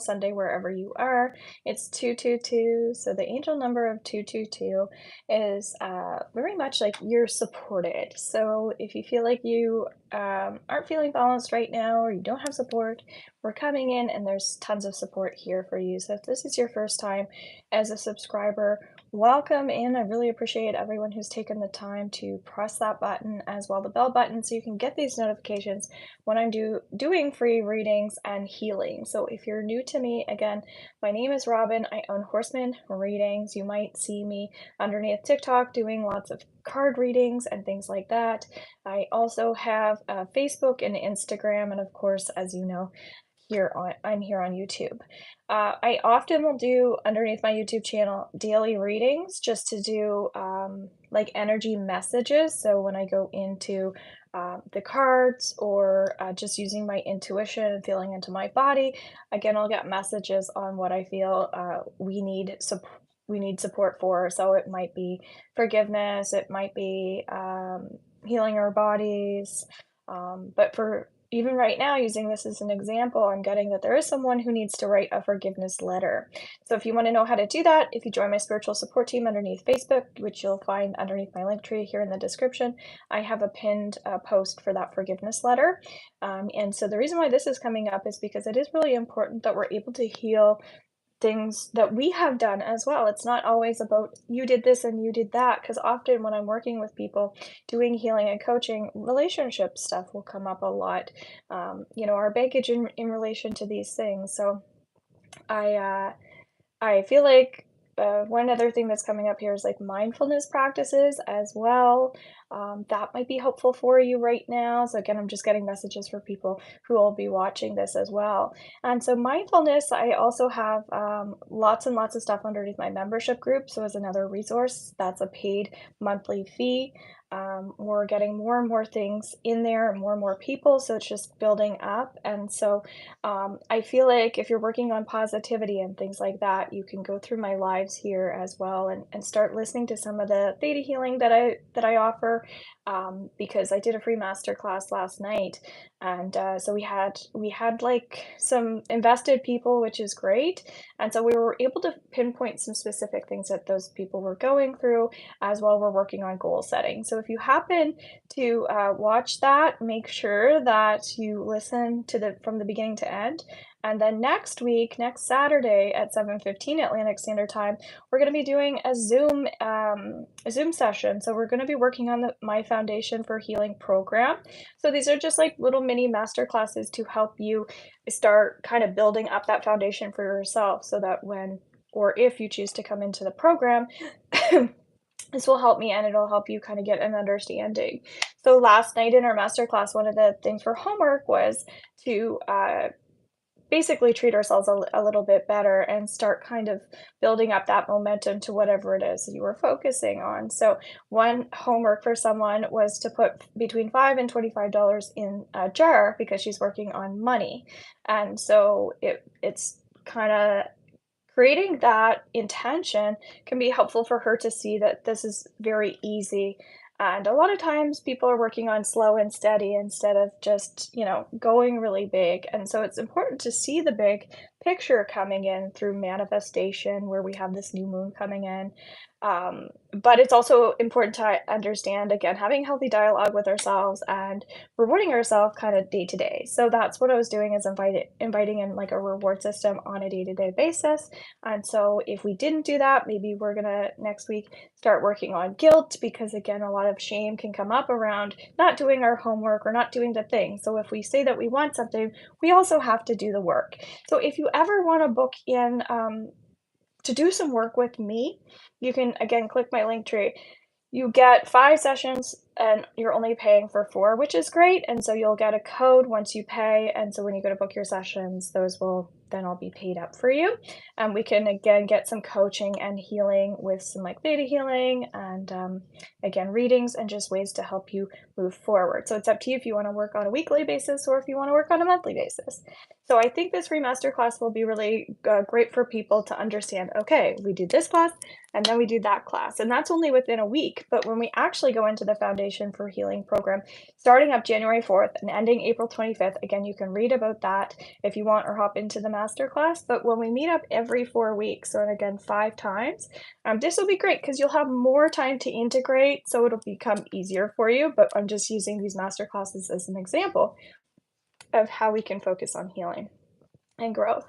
Sunday, wherever you are. It's 222. So the angel number of 222 is very much like you're supported. So if you feel like you aren't feeling balanced right now or you don't have support, we're coming in and there's tons of support here for you. So if this is your first time as a subscriber, welcome in. I really appreciate everyone who's taken the time to press that button as well, the bell button, so you can get these notifications when I'm doing free readings and healing. So if you're new to me, again, my name is Robin. I own Horseman Readings. You might see me underneath TikTok doing lots of card readings and things like that. I also have Facebook and Instagram, and of course, as you know, I'm here on YouTube. I often will do underneath my YouTube channel daily readings just to do like energy messages. So when I go into the cards or just using my intuition and feeling into my body, again, I'll get messages on what I feel we need support for. So it might be forgiveness, it might be healing our bodies. But for even right now, using this as an example, I'm getting that there is someone who needs to write a forgiveness letter. So if you want to know how to do that, if you join my spiritual support team underneath Facebook, which you'll find underneath my link tree here in the description, I have a pinned post for that forgiveness letter. And so the reason why this is coming up is because it is really important that we're able to heal things that we have done as well. It's not always about you did this and you did that, because often when I'm working with people doing healing and coaching, relationship stuff will come up a lot. Our baggage in relation to these things. So I uh, I feel like one other thing that's coming up here is like mindfulness practices as well. That might be helpful for you right now. So, again, I'm just getting messages for people who will be watching this as well. And so, mindfulness, I also have lots and lots of stuff underneath my membership group. So, as another resource, that's a paid monthly fee. We're getting more and more things in there and more people. So, it's just building up. And so, I feel like if you're working on positivity and things like that, you can go through my lives here as well and start listening to some of the theta healing that I offer, because I did a free master class last night, and so we had like some invested people, which is great, and so we were able to pinpoint some specific things that those people were going through as well. We're working on goal setting. So if you happen to watch that, make sure that you listen to the from the beginning to end. And then next week, next Saturday at 7:15 Atlantic Standard Time, we're going to be doing a Zoom session. So we're going to be working on the My Foundation for Healing program. So these are just like little mini master classes to help you start kind of building up that foundation for yourself, so that when or if you choose to come into the program, this will help me and it'll help you kind of get an understanding. So last night in our masterclass, one of the things for homework was to basically treat ourselves a little bit better and start kind of building up that momentum to whatever it is you were focusing on. So one homework for someone was to put between $5 and $25 in a jar because she's working on money. And so it's kind of creating that intention can be helpful for her to see that this is very easy. And a lot of times people are working on slow and steady instead of just, going really big. And so it's important to see the big picture coming in through manifestation, where we have this new moon coming in. But it's also important to understand, again, having healthy dialogue with ourselves and rewarding ourselves kind of day to day. So that's what I was doing, is inviting in like a reward system on a day-to-day basis. And so if we didn't do that, maybe we're gonna next week start working on guilt, because again, a lot of shame can come up around not doing our homework or not doing the thing. So if we say that we want something, we also have to do the work. So if you ever want to book in to do some work with me, you can again click my link tree. You get 5 sessions and you're only paying for 4, which is great. And so you'll get a code once you pay. And so when you go to book your sessions, those will then all be paid up for you. And we can again get some coaching and healing with some like theta healing and again, readings and just ways to help you move forward. So it's up to you if you want to work on a weekly basis or if you want to work on a monthly basis. So I think this free masterclass will be really great for people to understand, okay, we do this class and then we do that class. And that's only within a week. But when we actually go into the foundation, Transformation for Healing program starting up January 4th and ending April 25th. Again, you can read about that if you want or hop into the masterclass. But when we meet up every 4 weeks, so again, 5 times, this will be great because you'll have more time to integrate, so it'll become easier for you. But I'm just using these masterclasses as an example of how we can focus on healing and growth.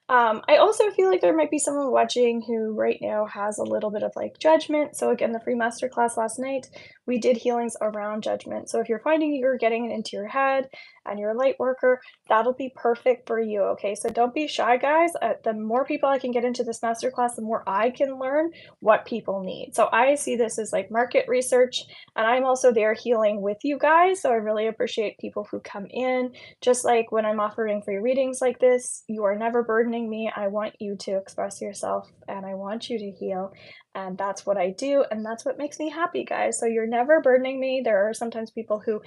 I also feel like there might be someone watching who right now has a little bit of like judgment. So again, the free masterclass last night, we did healings around judgment. So if you're finding you're getting it into your head and you're a light worker, that'll be perfect for you. Okay, so don't be shy, guys. The more people I can get into this masterclass, the more I can learn what people need. So I see this as like market research, and I'm also there healing with you guys. So I really appreciate people who come in. Just like when I'm offering free readings like this, you are never burdening me. I want you to express yourself and I want you to heal. And that's what I do. And that's what makes me happy, guys. So you're never burdening me. There are sometimes people who,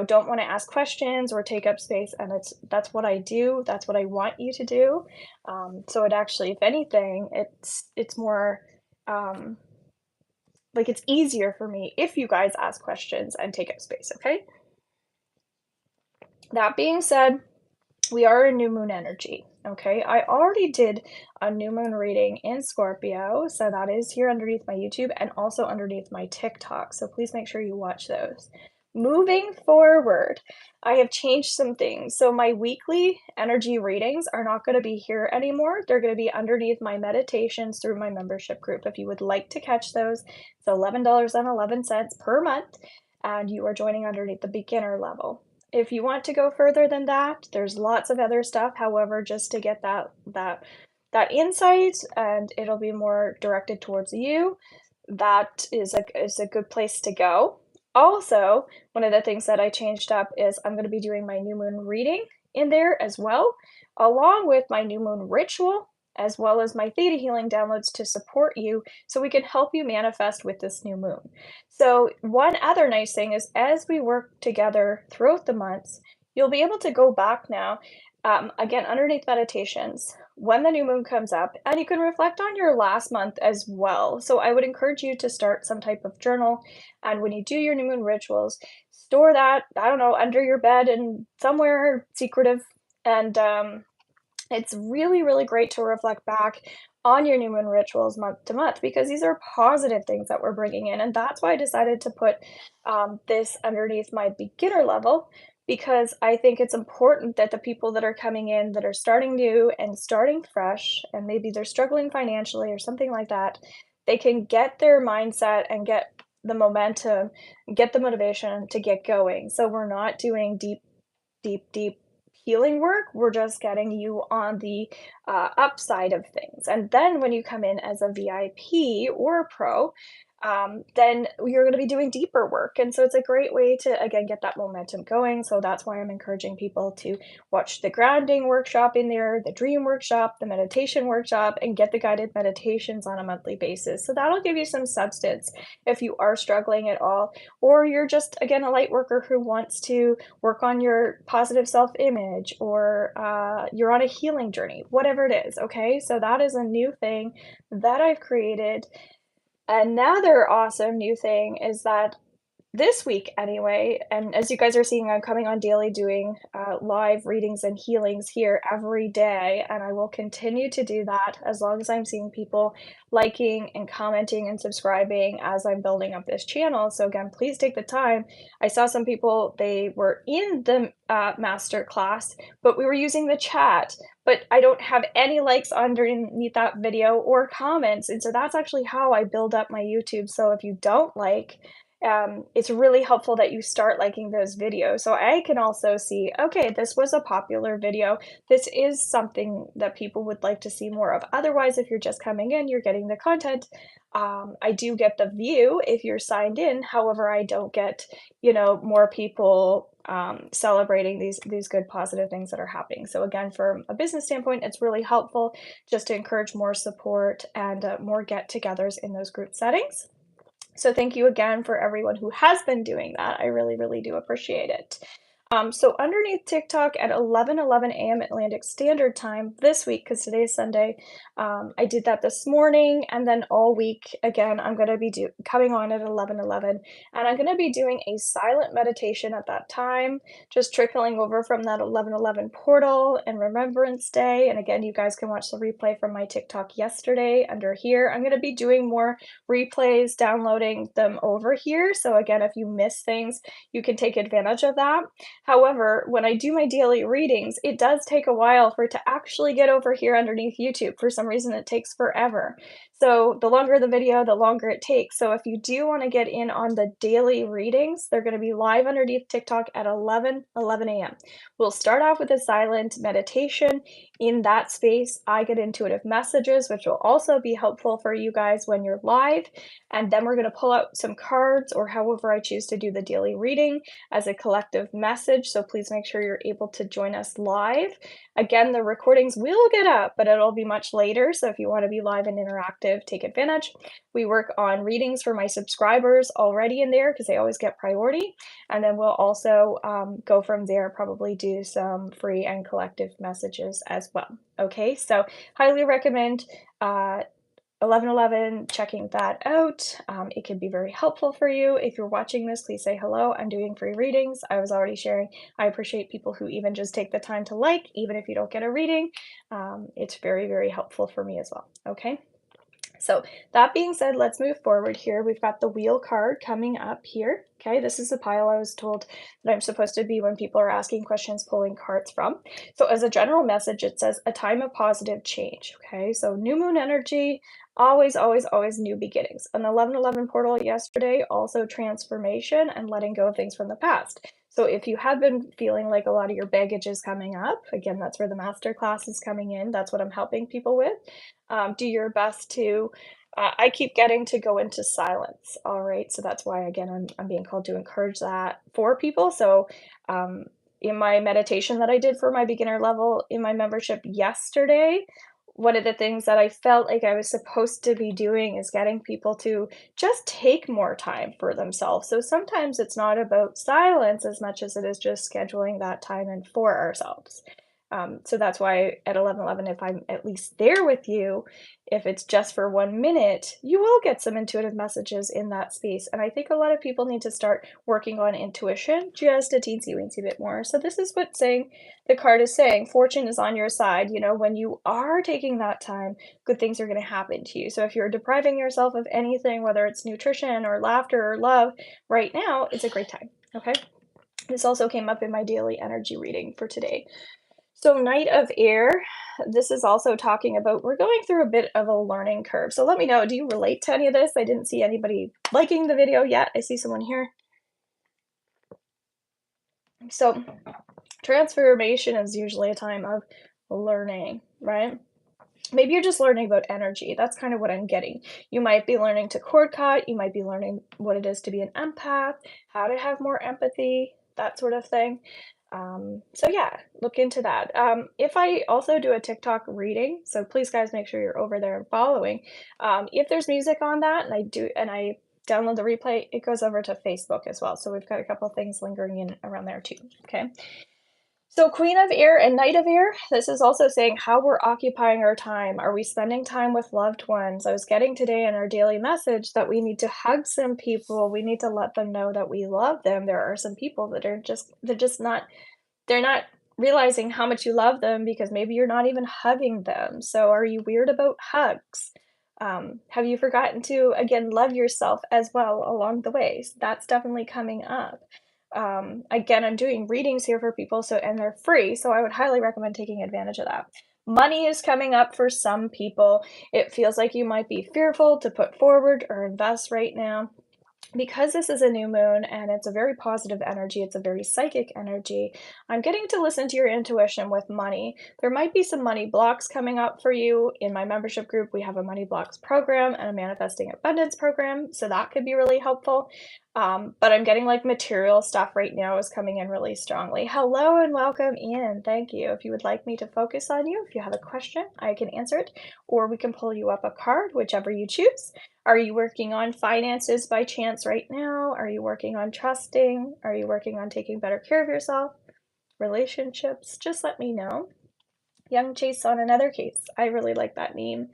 don't want to ask questions or take up space. And that's what I do. That's what I want you to do. So it actually, if anything, it's more like it's easier for me if you guys ask questions and take up space. Okay. That being said, we are in new moon energy. Okay, I already did a new moon reading in Scorpio, so that is here underneath my YouTube and also underneath my TikTok. So please make sure you watch those. Moving forward, I have changed some things. So my weekly energy readings are not going to be here anymore. They're going to be underneath my meditations through my membership group. If you would like to catch those, it's $11.11 per month, and you are joining underneath the beginner level. If you want to go further than that, there's lots of other stuff. However, just to get that insight, and it'll be more directed towards you, that is a good place to go. Also, one of the things that I changed up is I'm going to be doing my new moon reading in there as well, along with my new moon ritual, as well as my theta healing downloads to support you so we can help you manifest with this new moon. So, one other nice thing is as we work together throughout the months, you'll be able to go back now, again, underneath meditations when the new moon comes up, and you can reflect on your last month as well. So, I would encourage you to start some type of journal. And when you do your new moon rituals, store that, I don't know, under your bed and somewhere secretive. And it's really, really great to reflect back on your new moon rituals month to month because these are positive things that we're bringing in. And that's why I decided to put this underneath my beginner level because I think it's important that the people that are coming in that are starting new and starting fresh, and maybe they're struggling financially or something like that, they can get their mindset and get the momentum, get the motivation to get going. So we're not doing deep healing work. We're just getting you on the upside of things. And then when you come in as a VIP or a pro, then you're going to be doing deeper work. And so it's a great way to, again, get that momentum going. So that's why I'm encouraging people to watch the grounding workshop in there, the dream workshop, the meditation workshop, and get the guided meditations on a monthly basis. So that'll give you some substance if you are struggling at all, or you're just, again, a light worker who wants to work on your positive self-image, or you're on a healing journey, whatever it is. Okay, so that is a new thing that I've created. Another awesome new thing is that this week anyway, and as you guys are seeing, I'm coming on daily doing live readings and healings here every day, and I will continue to do that as long as I'm seeing people liking and commenting and subscribing as I'm building up this channel. So again, please take the time. I saw some people, they were in the master class, but we were using the chat, but I don't have any likes underneath that video or comments, and so that's actually how I build up my YouTube. So if you don't like, it's really helpful that you start liking those videos. So I can also see, okay, this was a popular video. This is something that people would like to see more of. Otherwise, if you're just coming in, you're getting the content. I do get the view if you're signed in. However, I don't get, more people celebrating these good positive things that are happening. So again, from a business standpoint, it's really helpful just to encourage more support and more get-togethers in those group settings. So thank you again for everyone who has been doing that. I really, really do appreciate it. So underneath TikTok at 11:11 a.m. Atlantic Standard Time this week, because today is Sunday, I did that this morning, and then all week again, I'm gonna be coming on at 11:11, and I'm gonna be doing a silent meditation at that time, just trickling over from that 11:11 portal and Remembrance Day. And again, you guys can watch the replay from my TikTok yesterday under here. I'm gonna be doing more replays, downloading them over here. So again, if you miss things, you can take advantage of that. However, when I do my daily readings, it does take a while for it to actually get over here underneath YouTube. For some reason, it takes forever. So the longer the video, the longer it takes. So if you do want to get in on the daily readings, they're going to be live underneath TikTok at 11:11 a.m. We'll start off with a silent meditation. In that space, I get intuitive messages, which will also be helpful for you guys when you're live. And then we're going to pull out some cards or however I choose to do the daily reading as a collective message. So please make sure you're able to join us live. Again, the recordings will get up, but it'll be much later. So if you want to be live and interactive, take advantage. We work on readings for my subscribers already in there because they always get priority. And then we'll also go from there, probably do some free and collective messages as well. Okay, so highly recommend 11:11, checking that out. It can be very helpful for you. If you're watching this, please say hello. I'm doing free readings. I was already sharing. I appreciate people who even just take the time to like, even if you don't get a reading. It's very, very helpful for me as well. Okay. So that being said, let's move forward here. We've got the wheel card coming up here. Okay, this is the pile I was told that I'm supposed to be when people are asking questions, pulling cards from. So as a general message, it says a time of positive change. Okay, so new moon energy, always, always, always new beginnings. An 11:11 portal yesterday, also transformation and letting go of things from the past. So if you have been feeling like a lot of your baggage is coming up, again, that's where the master class is coming in. That's what I'm helping people with. Do your best to I keep getting to go into silence, all right? So that's why, again, I'm being called to encourage that for people. So, in my meditation that I did for my beginner level in my membership yesterday, one of the things that I felt like I was supposed to be doing is getting people to just take more time for themselves. So sometimes it's not about silence as much as it is just scheduling that time in for ourselves. So that's why at 11:11, if I'm at least there with you, if it's just for 1 minute, you will get some intuitive messages in that space. And I think a lot of people need to start working on intuition just a teensy weensy bit more. So this is what saying the card is saying fortune is on your side. You know, when you are taking that time, good things are going to happen to you. So if you're depriving yourself of anything, whether it's nutrition or laughter or love, right now, it's a great time. Okay. This also came up in my daily energy reading for today. So Knight of Air, this is also talking about we're going through a bit of a learning curve. So let me know, do you relate to any of this? I didn't see anybody liking the video yet. I see someone here. So transformation is usually a time of learning, right? Maybe you're just learning about energy. That's kind of what I'm getting. You might be learning to cord cut. You might be learning what it is to be an empath, how to have more empathy, that sort of thing. So yeah, look into that. If I also do a TikTok reading, so please guys make sure you're over there and following. If there's music on that and I download the replay, it goes over to Facebook as well. So we've got a couple things lingering in around there too. Okay. So Queen of Air and Knight of Air, this is also saying how we're occupying our time. Are we spending time with loved ones? I was getting today in our daily message that we need to hug some people. We need to let them know that we love them. There are some people that are they're not realizing how much you love them because maybe you're not even hugging them. So are you weird about hugs? Have you forgotten to, again, love yourself as well along the way? So that's definitely coming up. Again, I'm doing readings here for people, so and they're free, so I would highly recommend taking advantage of that. Money is coming up for some people. It feels like you might be fearful to put forward or invest right now. Because this is a new moon and it's a very positive energy, it's a very psychic energy, I'm getting to listen to your intuition with money. There might be some money blocks coming up for you. In my membership group, we have a money blocks program and a manifesting abundance program, so that could be really helpful. But I'm getting like material stuff right now is coming in really strongly. Hello and welcome in. Thank you. If you would like me to focus on you, if you have a question, I can answer it, or we can pull you up a card, whichever you choose. Are you working on finances by chance right now? Are you working on trusting? Are you working on taking better care of yourself? Relationships? Just let me know. Young Chase on another case. I really like that name.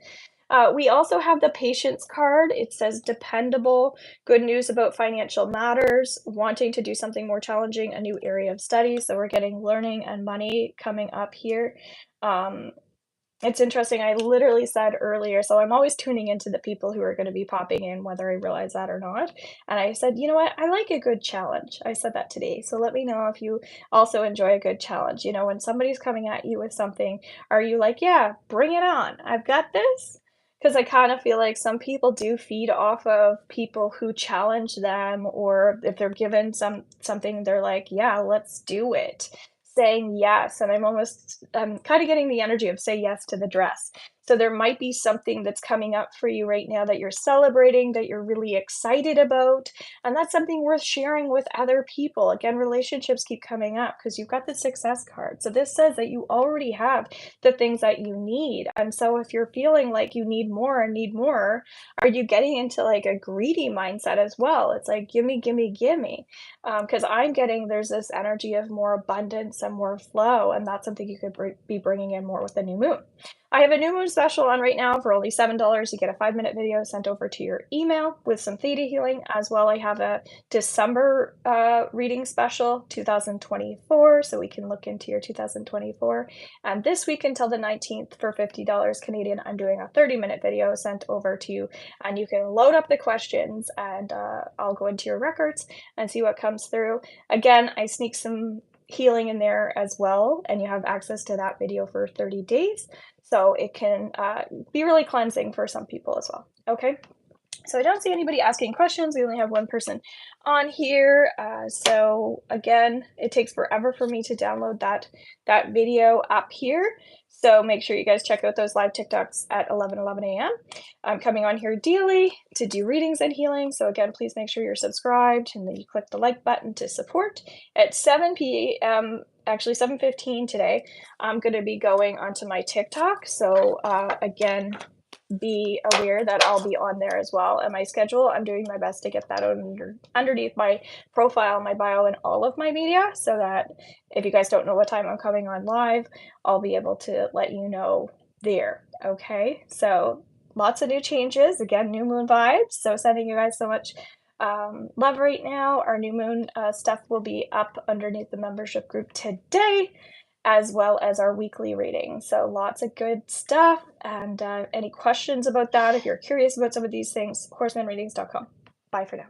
We also have the patience card. It says dependable, good news about financial matters, wanting to do something more challenging, a new area of study. So we're getting learning and money coming up here. Um, it's interesting, I literally said earlier, so I'm always tuning into the people who are gonna be popping in, whether I realize that or not, and I said, "You know what? I like a good challenge." I said that today, so let me know if you also enjoy a good challenge. You know, when somebody's coming at you with something, are you like, "Yeah, bring it on. I've got this"? Because I kinda feel like some people do feed off of people who challenge them, or if they're given something, they're like, "Yeah, let's do it." Saying yes, and I'm kinda getting the energy of say yes to the dress. So there might be something that's coming up for you right now that you're celebrating, that you're really excited about, and that's something worth sharing with other people. Again, relationships keep coming up because 'cause you've got the success card. So this says that you already have the things that you need, and so if you're feeling like you need more and need more, are you getting into, like, a greedy mindset as well? It's like, "Gimme, gimme, gimme." Because I'm getting there's this energy of more abundance and more flow, and that's something you could be bringing in more with the new moon. I have a new moon special on right now for only $7. You get a 5-minute video sent over to your email with some theta healing. As well, I have a December reading special 2024, so we can look into your 2024. And this week until the 19th for $50 Canadian, I'm doing a 30-minute video sent over to you, and you can load up the questions, and I'll go into your records and see what comes through. Again, I sneak some healing in there as well, and you have access to that video for 30 days. So it can be really cleansing for some people as well. Okay. So I don't see anybody asking questions. We only have one person on here. So again, it takes forever for me to download that video up here. So make sure you guys check out those live TikToks at 11:11 a.m. I'm coming on here daily to do readings and healing. So again, please make sure you're subscribed and then you click the like button to support. At 7 p.m., actually 7:15 today, I'm going to be going onto my TikTok. So again, be aware that I'll be on there as well. And my schedule, I'm doing my best to get that underneath my profile, my bio, and all of my media, so that if you guys don't know what time I'm coming on live, I'll be able to let you know there. Okay, so lots of new changes. Again, new moon vibes. So sending you guys so much love right now. Our new moon stuff will be up underneath the membership group today, as well as our weekly reading. So lots of good stuff. And any questions about that, if you're curious about some of these things, horsemanreadings.com. Bye for now.